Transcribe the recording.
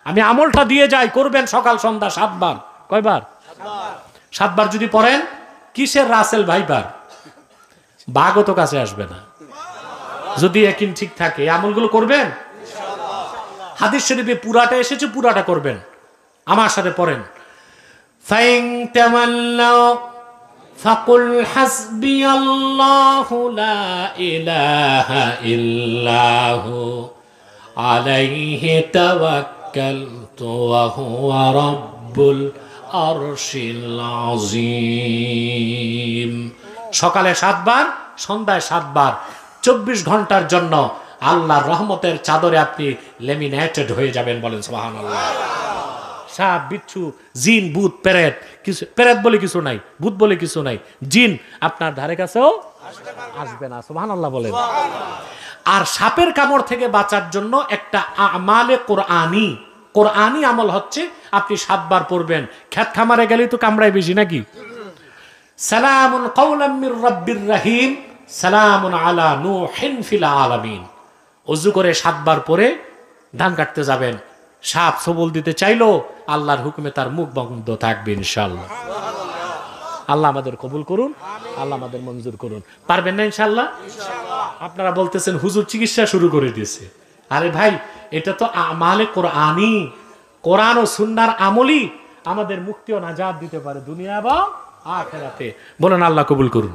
আমি আমলটা দিয়ে যাই, করবেন সকাল সন্ধ্যা 7 বার। কয়বার? 7 বার যদি পড়েন, কিসের রাসেল ভাইবার, বাঘও তো কাছে আসবে না যদি একিন ঠিক থাকে। এই আমলগুলো করবেন হাদিস শরীফে পুরাটা এসেছে, পুরাটা করবেন। আমার সাথে পড়েন, ফাইন তামাল্লাউ ফাকুল হাসবিয়াল্লাহু লা ইলাহা ইল্লাহু আলাইহি তাওয়াক্কালতু ওয়া হুয়া রাব্বুল আরশিল আযীম। সকালে 7 বার, সন্ধ্যায় 7 বার, 24 ঘন্টার জন্য আল্লাহর রহমতের চাদরে আপনি লেমিনেটেড হয়ে যাবেন। বলেন সুবহানাল্লাহ। সাপ, বিচ্ছু, জিন, ভূত, পেরেত, কিছু পেরেত বলে কিছু নাই, ভূত বলে কিছু নাই, জিন আপনার ধারে কাছেও আসবে না। সুবহানাল্লাহ বলেন। আর সাপের কামড় থেকে বাঁচার জন্য একটা আমালে কোরআনি, কোরআনি আমল হচ্ছে আপনি 7 বার পড়বেন। খেত খামারে গেলে তো কামড়ায় বেশি নাকি? সালামুন কাওলাম মির রাব্বির রহিম, সালামুন আলা নূহিন ফিল আলামিন। ওযু করে 7 বার পরে ধান কাটতে যাবেন, সাপ সবল দিতে চাইলো আল্লাহর হুকুমে তার মুখ বন্ধ থাকবে ইনশাআল্লাহ। আল্লাহ আমাদের কবুল করুন, আল্লাহ আমাদের মঞ্জুর করুন। পারবেন না ইনশাআল্লাহ? আপনারা বলতেছেন হুজুর চিকিৎসা শুরু করে দিয়েছে। আরে ভাই, এটা তো আমালে কোরআনি, কোরআন ও সুন্নাহর আমলই আমাদের মুক্তি ও নাজাত দিতে পারে দুনিয়া এবং আখিরাতে। বলেন আল্লাহ কবুল করুন।